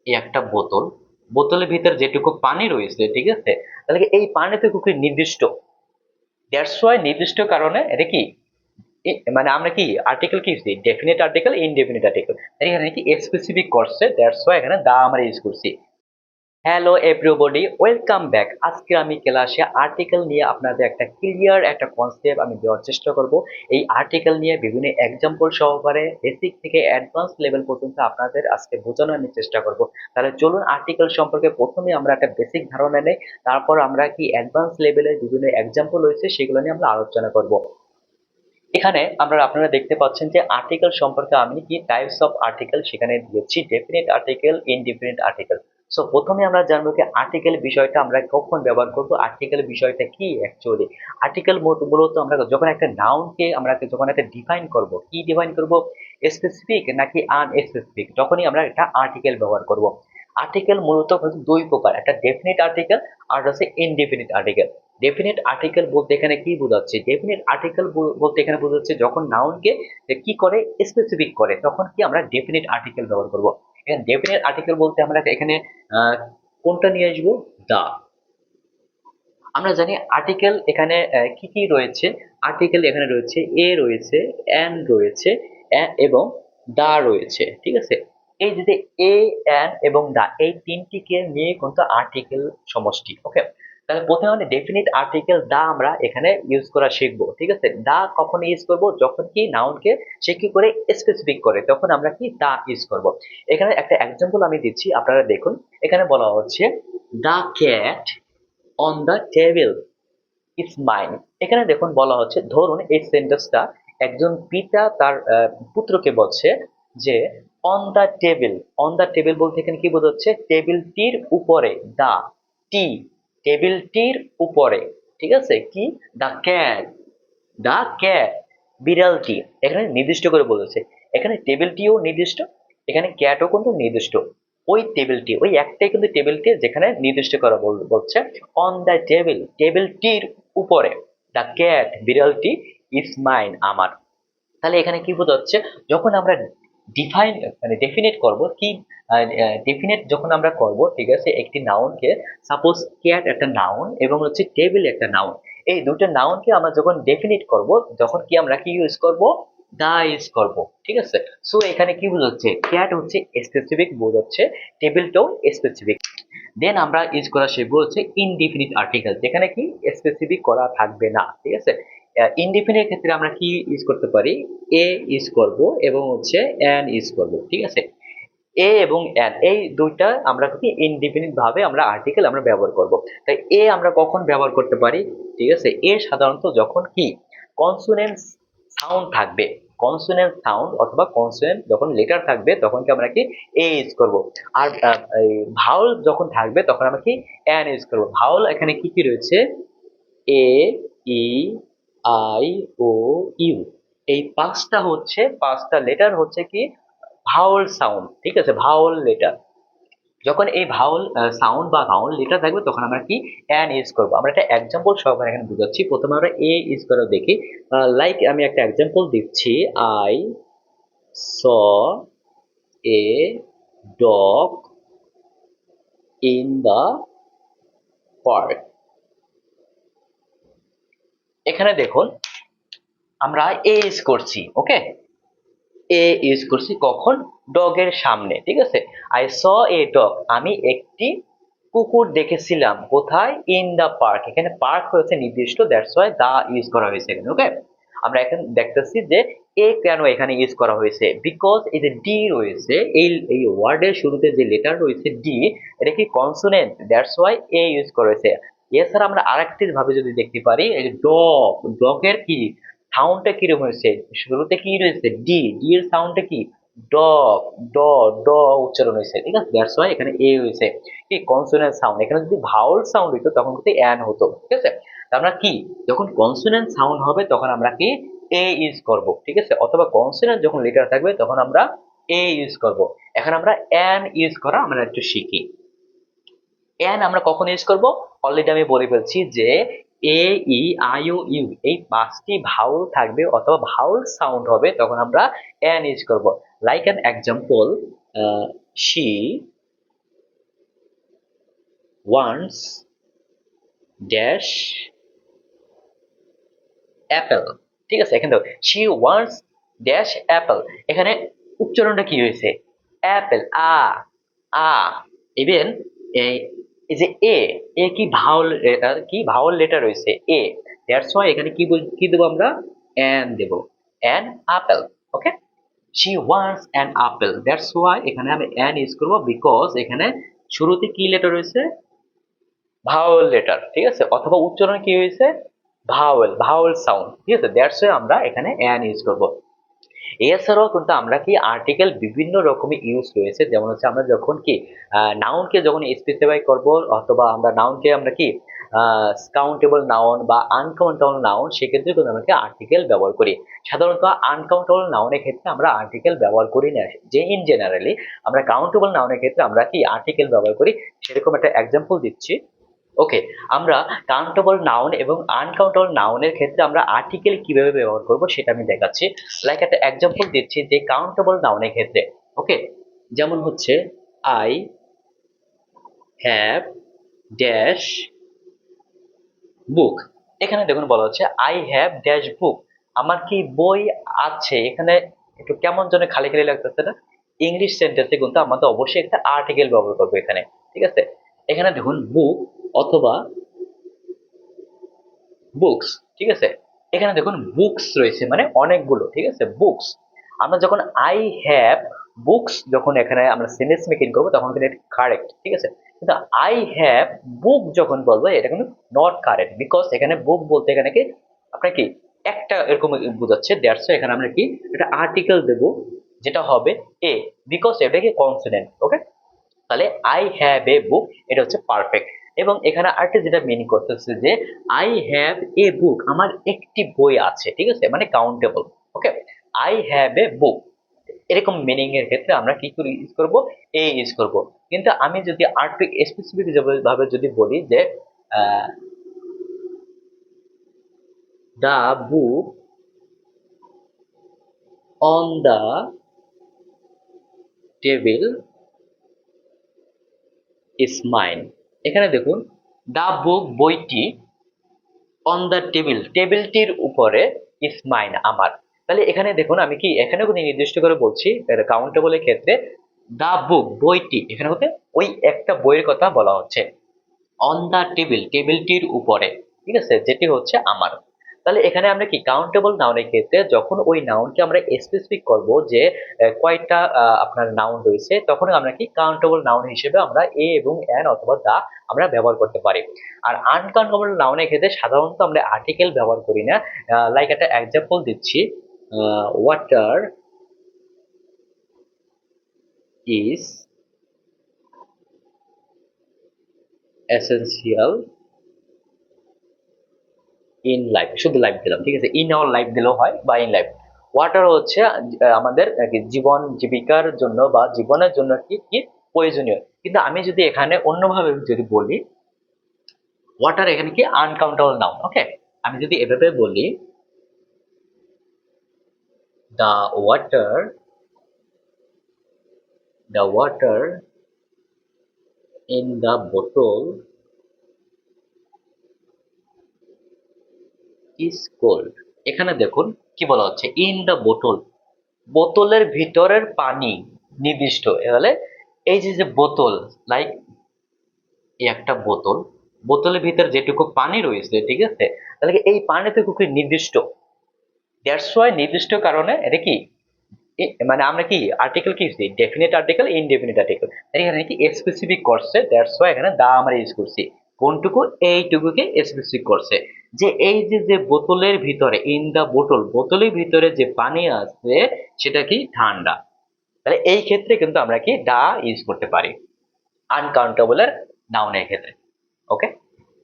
এই একটা বোতল, বোতলের ভিতরে যেটুকু পানি রয়েছে, ঠিক আছে, তাহলে কি এই পানিটুকু কি নির্দিষ্ট? দ্যাটস ওয়াই নির্দিষ্ট কারণে এটা কি মানে আমরা কি আর্টিকেল কি ডেফিনিট আর্টিকেল, ইনডেফিনিট আর্টিকেল, এখানে কি স্পেসিফিক করছে, দ্যাটস ওয়াই এখানে দা আমরা ইউজ করছি। Hello everybody, welcome back. আজকে আমি ক্লাসে আর্টিকেল নিয়ে আপনাদের একটা ক্লিয়ার একটা কনসেপ্ট আমি দেওয়ার চেষ্টা করব। এই আর্টিকেল নিয়ে বিভিন্ন এক্সাম্পল সহকারে বেসিক থেকে অ্যাডভান্স লেভেল পর্যন্ত আপনাদের আজকে বোঝানোর আমি চেষ্টা করব। তাহলে চলুন আর্টিকেল সম্পর্কে প্রথমে আমরা একটা বেসিক ধারণা নেই, তারপর আমরা কি অ্যাডভান্স লেভেলের বিভিন্ন এক্সাম্পল রয়েছে সেগুলো নিয়ে আমরা আলোচনা করব। এখানে আপনারা দেখতে পাচ্ছেন যে আর্টিকেল সম্পর্কে আমি কি টাইপস অফ আর্টিকেল সেখানে দিয়েছি, definite article, indefinite article. So প্রথমে আমরা জানবো যে আর্টিকেল বিষয়টা আমরা কখন ব্যবহার করব, আর্টিকেল বিষয়টা কি অ্যাকচুয়ালি। আর্টিকেল মূলত আমরা যখন একটা নাউনকে আমরা যখন একটা ডিফাইন করব, কি ডিফাইন করব, স্পেসিফিক নাকি আনস্পেসিফিক, তখনই আমরা একটা আর্টিকেল ব্যবহার করব। আর্টিকেল মূলত হচ্ছে দুই প্রকার, একটা ডেফিনিট আর্টিকেল আর হচ্ছে ইনডেফিনিট আর্টিকেল। ডেফিনিট আর্টিকেল বলতে এখানে কি বোঝাচ্ছে, ডেফিনিট আর্টিকেল বলতে এখানে বোঝাচ্ছে যখন নাউনকে কি করে স্পেসিফিক করে তখন কি আমরা ডেফিনিট আর্টিকেল ব্যবহার করব। এখানে ডেফিনিট আর্টিকেল বলতে আমরা এখানে আহ, কোনটা নিয়ে আসবো, দা। আমরা জানি আর্টিকেল এখানে কি কি রয়েছে। আর্টিকেল এখানে রয়েছে এ রয়েছে, এন রয়েছে, এবং দা রয়েছে, ঠিক আছে। এই যে এ, এন এবং দা, এই তিনটিকে নিয়ে কিন্তু আর্টিকেল সমষ্টি, ওকে। তাহলে প্রথমে আমরা ডেফিনিট আর্টিকেল দা আমরা এখানে ইউজ করা শিখবো, ঠিক আছে। দা কখন ইউজ করব, যখন কি নাউনকে সে কি করে স্পেসিফিক করে তখন আমরা কি দা ইউজ করব। এখানে একটা এক্সাম্পল আমি দিচ্ছি, আপনারা দেখুন। এখানে বলা হচ্ছে the cat on the table is mine. এখানে দেখুন বলা হচ্ছে, ধরুন এই সেন্টেন্সটা একজন পিতা তার পুত্রকে বলছে যে on the table. On the table বলতে এখানে কি বোঝাচ্ছে, টেবিলটির উপরে, দা টি, টেবিলটির উপরে, ঠিক আছে, কি দা ক্যাট বিড়ালটি, এখানে নির্দিষ্ট করে বলেছে। এখানে টেবিলটিও নির্দিষ্ট, এখানে ক্যাটও কিন্তু নির্দিষ্ট। ওই টেবিলটি, ওই একটাই কিন্তু টেবিলটি যেখানে নির্দিষ্ট করা বলছে অন দ্য টেবিল, টেবিলটির উপরে, দ্য ক্যাট বিড়ালটি ইজ মাইন আমার। তাহলে এখানে কি বোঝাচ্ছে, যখন আমরা ডিফাইন মানে ডেফিনেট করব কি, ডেফিনেট যখন আমরা করব, ঠিক আছে, একটি নাউনকে, সাপোজ ক্যাট একটা নাউন এবং হচ্ছে টেবিল একটা নাউন, এই দুটো নাউনকে আমরা যখন ডেফিনেট করব তখন কি আমরা কি ইউজ করব, দা ইউজ করব, ঠিক আছে। সো এখানে কি বোঝাচ্ছে, ক্যাট হচ্ছে স্পেসিফিক বোঝাচ্ছে, টেবিলটাও স্পেসিফিক। দেন আমরা ইউজ করা শিখবো হচ্ছে ইনডিফিনিট আর্টিকেল, যেখানে কি স্পেসিফিক করা থাকবে না, ঠিক আছে। ইনডিফিনিট ক্ষেত্রে আমরা কি ইউজ করতে পারি, এ ইউজ করব এবং হচ্ছে এন ইউজ করব, ঠিক আছে। এ এবং এন এই দুইটা আমরা কি ইনডিফিনিট ভাবে আমরা আর্টিকেল আমরা ব্যবহার করব। তাই এ আমরা কখন ব্যবহার করতে পারি, ঠিক আছে, এ সাধারণত যখন কি কনসোনেন্ট সাউন্ড থাকবে, কনসোনেন্ট সাউন্ড অথবা কনসোনেন্ট যখন লেটার থাকবে তখন কি আমরা কি এ ইউজ করব। আর ভাউল যখন থাকবে তখন আমরা কি এন ইউজ করব। ভাউল এখানে কি কি রয়েছে, এ, ই, আই, ও, ইউ, এই পাঁচটা লেটার হচ্ছে কি ভাওয়াল সাউন্ড, ঠিক আছে, ভাওয়াল লেটার। যখন এই ভাওয়াল সাউন্ড বা ভাওয়াল লেটার থাকবে তখন আমরা কি অ্যান ইউজ করব। আমরা একটা এক্সাম্পল সহকারে এখানে বুঝাচ্ছি। প্রথমে আমরা এ ইউজ করে দেখি। লাইক আমি একটা এক্সাম্পল দিচ্ছি, I saw a dog in the park. এখানে দেখুন আমরা এ ইউজ করছি, ওকে। এ ইউজ করছি কখন, ডগের সামনে, ঠিক আছে। আই স এ ডগ, আমি একটি কুকুর দেখেছিলাম, কোথায়, ইন দা পার্ক, এখানে পার্ক হয়েছে নির্দিষ্ট, দ্যাটস ওয়াই দা ইউজ করা হয়েছে এখানে, ওকে। আমরা এখন দেখতেছি যে এ কেন এখানে ইউজ করা হয়েছে, বিকজ এই যে ডি রয়েছে, এই ওয়ার্ডের শুরুতে যে লেটার রয়েছে ডি, এটা কি consonant, that's Y A use করা হয়েছে। এছাড়া আমরা আরেকটি ভাবে যদি দেখতে পারি, এই যে ডগ, ডগের কি সাউন্ডটা কিরকম হয়েছে, শুরুতে কি রয়েছে ডি, ডি এর সাউন্ডটা কি ডগ, ড, ড উচ্চারণ হয়েছে, ঠিক আছে, দ্যাটস ওয়াই এখানে এ হয়েছে কি কনসোনেন্ট সাউন্ড। এখানে যদি ভাওয়াল সাউন্ড হইতো তখন কিন্তু অ্যান হতো, ঠিক আছে। আমরা কি যখন কনসোনেন্ট সাউন্ড হবে তখন আমরা কি এ ইউজ করব, ঠিক আছে, অথবা কনসোনেন্ট যখন লেটার থাকবে তখন আমরা এ ইউজ করব। এখন আমরা অ্যান ইউজ করা আমরা একটু শিখি। এন আমরা কখন ইউজ করব, অলরেডি আমি বলে ফেলছি যে এ, ই, আই, ও, ইউ এই পাঁচটি ভাউল থাকবে অথবা ভাউল সাউন্ড হবে তখন আমরা এন ইউজ করব। Like an example, she wants dash Apple. ঠিক আছে, এখানে দেখো শি ওয়ান্টস ড্যাশ অ্যাপেল। এখানে উচ্চারণটা কি হয়েছে? অ্যাপেল, আ আ। ইভেন এই এই যে এ, এ কি ভাওয়াল লেটার, কি ভাওয়াল লেটার রয়েছে এ। দ্যাটস ওয়াই এখানে কি দেবো আমরা? অ্যান দেব, an apple. Okay, she wants an apple, that's why এখানে আমি অ্যান ইউজ করবো, বিকজ এখানে শুরুতে কি লেটার রয়েছে? Vowel letter. ঠিক আছে, অথবা উচ্চারণ কি হয়েছে? Vowel sound. ঠিক আছে, দ্যাটস ওয়াই আমরা এখানে অ্যান ইউজ করব। এছাড়াও কিন্তু আমরা কি আর্টিকেল বিভিন্ন রকমের ইউজ রয়েছে, যেমন হচ্ছে আমরা যখন কি নাউনকে যখন স্পেসিফাই করব, অথবা আমরা নাউনকে আমরা কি কাউন্টেবল নাউন বা আনকাউন্টেবল নাউন, সেক্ষেত্রে কিন্তু আমরা আর্টিকেল ব্যবহার করি। সাধারণত আনকাউন্টেবল নাউনের ক্ষেত্রে আমরা আর্টিকেল ব্যবহার করি না, যে ইন জেনারেলি আমরা কাউন্টেবল নাউনের ক্ষেত্রে আমরা কি আর্টিকেল ব্যবহার করি। সেরকম একটা এক্সাম্পল দিচ্ছি। ওকে, আমরা কাউন্টেবল নাউন এবং আনকাউন্টেবল নাউনের ক্ষেত্রে আমরা আর্টিকেল কিভাবে ব্যবহার করব সেটা আমি দেখাচ্ছি। লাইক একটা এক্সাম্পল দিচ্ছি যে কাউন্টেবল নাউনের ক্ষেত্রে। ওকে, যেমন হচ্ছে আই হ্যাভ ড্যাশ বুক। এখানে দেখুন বলা হচ্ছে আই হ্যাভ ড্যাশ বুক, আমার কি বই আছে। এখানে একটু কেমন যেন খালি খালি লাগতেছে না? ইংলিশ সেন্টেন্সে কিন্তু আমাদের অবশ্যই একটা আর্টিকেল ব্যবহার করবো এখানে। ঠিক আছে, এখানে দেখুন বুক অথবা বুকস। ঠিক আছে, এখানে দেখুন বুকস রয়েছে মানে অনেকগুলো। ঠিক আছে, বুকস। আমরা যখন আই হ্যাভ বুকস যখন এখানে আমরা সেন্টেন্স মেকিং করবো তখন কিন্তু এটা কারেক্ট। ঠিক আছে, কিন্তু আই হ্যাভ বুক যখন বলবো এটা কিন্তু নট কারেক্ট, বিকজ এখানে বুক বলতে এখানে কি আপনার কি একটা এরকম বোঝাচ্ছে। দ্যাটস এখানে আমরা কি একটা আর্টিকেল দেব, যেটা হবে এ, বিকজ এটা কি কনসোনেন্ট। ওকে, তাহলে আই হ্যাভ এ বুক, এটা হচ্ছে পারফেক্ট। এবং এখানে আরেকটা যেটা মিনিং করতেছে যে আই হ্যাভ এ বুক, আমার একটি বই আছে। ঠিক আছে, মানে countable. Okay, I have a book, এরকম মিনিং এর ক্ষেত্রে আমরা কি করে ইউজ করব? এ ইউজ করব। কিন্তু আমি যদি আরেকটু স্পেসিফিক ভাবে যদি বলি যে the book on the table is mine. এখানে দেখুন দা বুক বইটি, অন দ্য টেবিল টেবিলটির উপরে, ইজ মাইন আমার। তাহলে এখানে দেখুন আমি কি এখানে কিন্তু নির্দিষ্ট করে বলছি কাউন্টেবলের ক্ষেত্রে দা বুক বইটি, এখানে হতে ওই একটা বইয়ের কথা বলা হচ্ছে। অন দা টেবিল টেবিলটির উপরে, ঠিক আছে, যেটি হচ্ছে আমার। তাহলে এখানে আমরা কি কাউন্টেবল নাউনের ক্ষেত্রে যখন ওই নাউনকে আমরা স্পেসিফিক করব যে কয়টা আপনার নাউন রয়েছে, তখন আমরা কি কাউন্টেবল নাউন হিসেবে আমরা এ এবং এন অথবা দা আমরা ব্যবহার করতে পারি। আর আনকাউন্টেবল নাউনের ক্ষেত্রে সাধারণত আমরা আর্টিকেল ব্যবহার করি না। লাইক একটা এক্সাম্পল দিচ্ছি, water is essential in life, শুধু লাইফ দিলাম। ঠিক আছে, ইন আওয়ার লাইফ দিলেও হয় বা ইন লাইফ। ওয়াটার হচ্ছে আমাদের কি জীবন জীবিকার জন্য বা জীবনের জন্য কি কি প্রয়োজনীয়। কিন্তু আমি যদি এখানে অন্যভাবে যদি বলি, ওয়াটার এখানে কি আনকাউন্টেবল নাউন। ওকে, আমি যদি এভাবে বলি the water, the water in the বোতল ইজ কোল্ড। এখানে দেখুন কি বলা হচ্ছে, ইন দ্য বোতল, বোতলের ভিতরের পানি নির্দিষ্ট। তাহলে এই যে যে বোতল, লাইক এই একটা বোতল, বোতলের ভিতরে যেটুকু পানি রয়েছে, ঠিক আছে, তাহলে কি এই পানিটুকু কি নির্দিষ্ট। দ্যাটস ওয়াই নির্দিষ্ট কারণে এটা কি মানে আমরা কি আর্টিকেল কি ডেফিনিট আর্টিকেল ইনডেফিনিট আর্টিকেল, এখানে কি স্পেসিফিক করছে। দ্যাটস ওয়াই এখানে দা আমরা ইউজ করছি। কোনটুকু? এইটুকুকে স্পেসিফিক করছে, যে এই যে যে বোতলের ভিতরে, ইন দা বোতল, বোতলের ভিতরে যে পানি আছে সেটা কি ঠান্ডা। তাহলে এই ক্ষেত্রে কিন্তু আমরা কি দা ইউজ করতে পারি আনকাউন্টেবলের নাউনের ক্ষেত্রে। ওকে,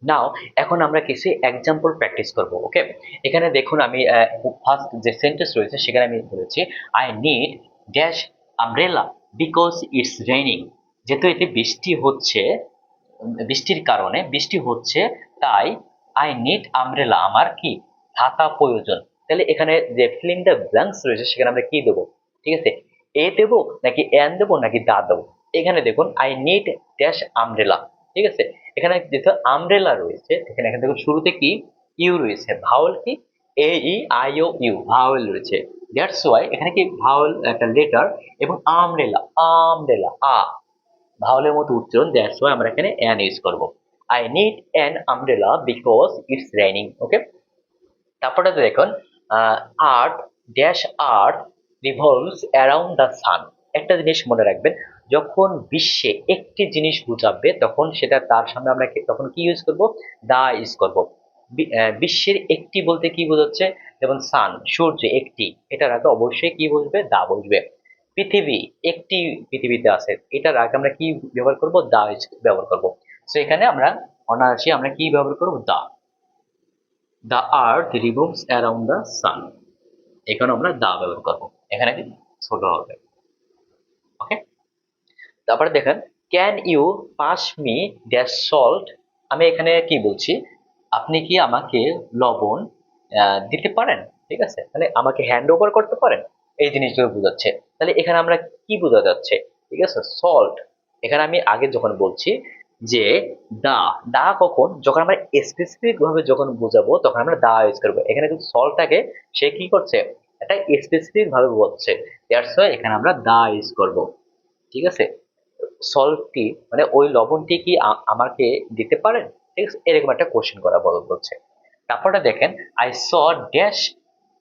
নাও এখন আমরা কিছু এক্সাম্পল প্র্যাকটিস করব। ওকে, এখানে দেখুন আমি ফার্স্ট যে সেন্টেন্স রয়েছে সেখানে আমি বলেছি I need dash umbrella because it's raining. যেহেতু এতে বৃষ্টি হচ্ছে, বৃষ্টির কারণে বৃষ্টি হচ্ছে, তাই আই নিড আমব্রেলা, আমার কি ছাতা প্রয়োজন। তাহলে এখানে যে ফিলিং দ্য ব্ল্যাঙ্কস রয়েছে সেখানে আমরা কি দেবো? ঠিক আছে, এ দেবো নাকি এন দেবো নাকি দা দেবো? এখানে দেখুন আই নিড ড্যাশ আমব্রেলা, ঠিক আছে। এখানে যেহেতু আমব্রেলা রয়েছে, এখানে এখান থেকে শুরুতে কি ইউ রয়েছে, ভাওয়েল কি A E I O U vowel রয়েছে। দ্যাটস ওয়াই এখানে কি ভাওয়েল একটা লেটার, এবং আমব্রেলা আমব্রেলা আ ভাওয়েলের মতো উচ্চারণ, দ্যাটস ওয়াই আমরা এখানে অ্যান ইউজ করব। I need an umbrella because it's raining. Okay, তারপরে দেখুন earth dash earth revolves around the sun. একটা জিনিস মনে রাখবেন, যখন বিশ্বে একটি জিনিস বোঝাবে তখন সেটা তার সামনে আমরা তখন কি ইউজ করব, দা ইউজ করব। বিশ্বের একটি বলতে কি বোঝাচ্ছে, যেমন সান সূর্য একটি, এটার আগে অবশ্যই কি বসবে, দা বসবে। পৃথিবী একটি পৃথিবীতে আছে, এটার আগে আমরা কি ব্যবহার করব, দা ব্যবহার করব। তো এখানে আমরা অনায়াসে আমরা কি ব্যবহার করব, the. The earth revolves around the sun, এখানে আমরা দা ব্যবহার করবো, এখানে কি ছোট হবে। ওকে, তারপরে দেখেন can you pass me dash salt. আমি এখানে কি বলছি, আপনি কি আমাকে লবণ দিতে পারেন, ঠিক আছে, মানে আমাকে হ্যান্ড ওভার করতে পারেন, এই জিনিসগুলো বোঝাচ্ছে। তাহলে এখানে আমরা কি বোঝা যাচ্ছে, ঠিক আছে, সল্ট। এখানে আমি আগে যখন বলছি যে দা, দা কখন, যখন আমরা স্পেসিফিক ভাবে যখন বোঝাবো তখন আমরা দা ইউজ করবো। এখানে কিন্তু সল্টটাকে সে কি করছে, এটা স্পেসিফিক ভাবে বলছে, দ্যাটস ওয়াই এখানে আমরা দা ইউজ করব। ঠিক আছে, সল্টটি মানে ওই লবণটি কি আমাকে দিতে পারেন, ঠিক আছে, এরকম একটা কোশ্চেন করা বলছে। তারপরে দেখেন I saw dash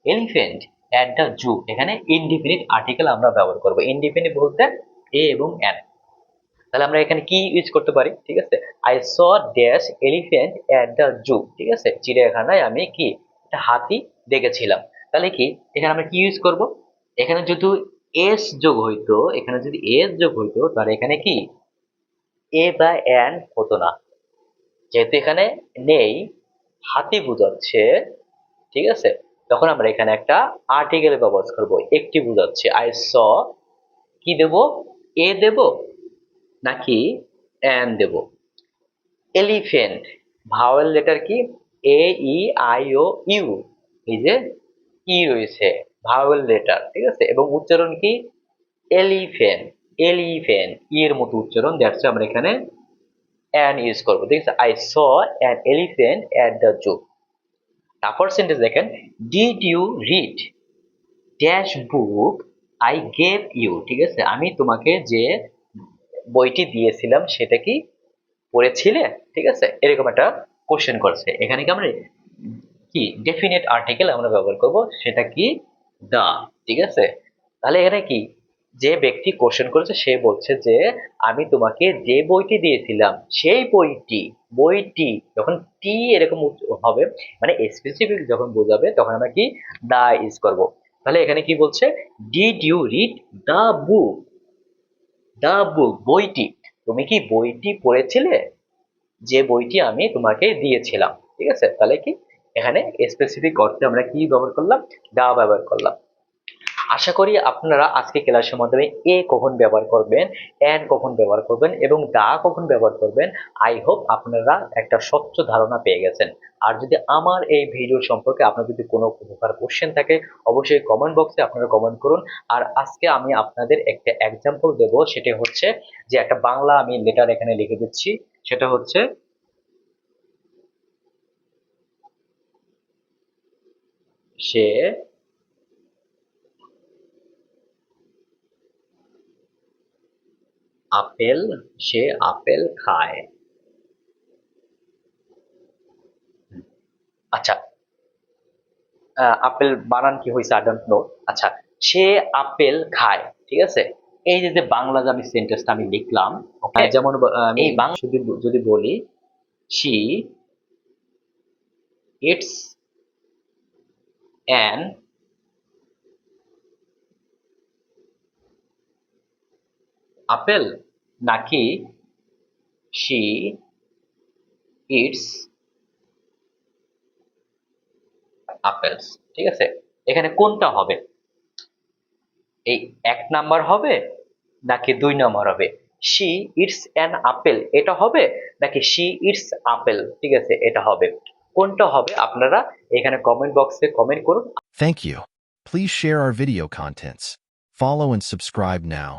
elephant at the zoo. এখানে ইনডিফিনিট আর্টিকেল আমরা ব্যবহার করব। ইনডিফিনিট বলতে এ এবং এন। তাহলে আমরা এখানে কি ইউজ করতে পারি, ঠিক আছে, I saw dash elephant at the zoo, ঠিক আছে, চিড়িয়াখানায় আমি কি একটা হাতি দেখেছিলাম। তাহলে কি এখানে আমরা কি ইউজ করব, এখানে যদি এস যোগ হইতো, এখানে যদি এস যোগ হইতো তাহলে এখানে কি এ বা এন হতো না, যেহেতু এখানে নেই, হাতি বোঝাচ্ছে, ঠিক আছে, তখন আমরা এখানে একটা আর্টিকেল ব্যবহার করব, একটি বোঝাচ্ছে। আই স কি দেব, এ দেব নাকি এন দেব। এলিফ্যান্ট ভাওয়েল লেটার কি A E I O you, এই যে ই রয়েছে ভাওয়েল লেটার, ঠিক আছে, এবং উচ্চারণ কি এলিফ্যান্ট, এলিফ্যান্ট এর মতো উচ্চারণ, দ্যাটস আমরা এখানে অ্যান ইউজ করবো, ঠিক আছে। I saw an elephant at the zoo. তারপর সেন্টেন্স দেখেন did you read dash book I gave you, ঠিক আছে, আমি তোমাকে যে বইটি দিয়েছিলাম সেটা কি পড়েছিলে, ঠিক আছে, এরকম একটা কোশ্চেন করছে। এখানে কি আমরা কি ডেফিনেট আর্টিকেল আমরা ব্যবহার করব, সেটা কি দা, ঠিক আছে। তাহলে এখানে কি যে ব্যক্তি কোশ্চেন করেছে সে বলছে যে আমি তোমাকে যে বইটি দিয়েছিলাম সেই বইটি, বইটি যখন টি এরকম হবে মানে স্পেসিফিক যখন বোঝাবে তখন আমরা কি দা ইউজ করব। তাহলে এখানে কি বলছে, ডিড ইউ রিড দা বুক, দা বুক বইটি, তুমি কি বইটি পড়েছিলে, যে বইটি আমি তোমাকে দিয়েছিলাম, ঠিক আছে। তাহলে কি এখানে স্পেসিফিক অর্থে আমরা কি ব্যবহার করলাম, দা ব্যবহার করলাম। আশা করি আপনারা আজকে ক্লাসের মাধ্যমে এ কখন ব্যবহার করবেন, এন্ড কখন ব্যবহার করবেন এবং দা কখন ব্যবহার করবেন, আই হোপ আপনারা একটা স্বচ্ছ ধারণা পেয়ে গেছেন। আর যদি আমার এই ভিডিও সম্পর্কে আপনার যদি কোনো প্রকার কোশ্চেন থাকে অবশ্যই কমেন্ট বক্সে আপনারা কমেন্ট করুন। আর আজকে আমি আপনাদের একটা এক্সাম্পল দেব, সেটা হচ্ছে যে একটা বাংলা আমি লেটার এখানে লিখে দিচ্ছি, সেটা হচ্ছে সে আপেল, সে আপেল খায়। আচ্ছা, আপেল বানান কি হয়েছে আই ডোন্ট নো। আচ্ছা, সে আপেল খায়, ঠিক আছে। এই যে যে বাংলা যে আমি সেন্টেন্সটা আমি লিখলাম, ওকে, যেমন আমি এই বাংলা যদি বলি শি ইটস অ্যান আপেল, নাকি শি ইটস আপেলস, ঠিক আছে। এখানে কোনটা হবে, এই এক নাম্বার হবে নাকি দুই নাম্বার হবে, শি ইটস অ্যান আপেল এটা হবে নাকি শি ইটস আপেল, ঠিক আছে, এটা হবে, কোনটা হবে আপনারা এখানে কমেন্ট বক্সে কমেন্ট করুন। Thank you. Please share our video contents. Follow and subscribe now.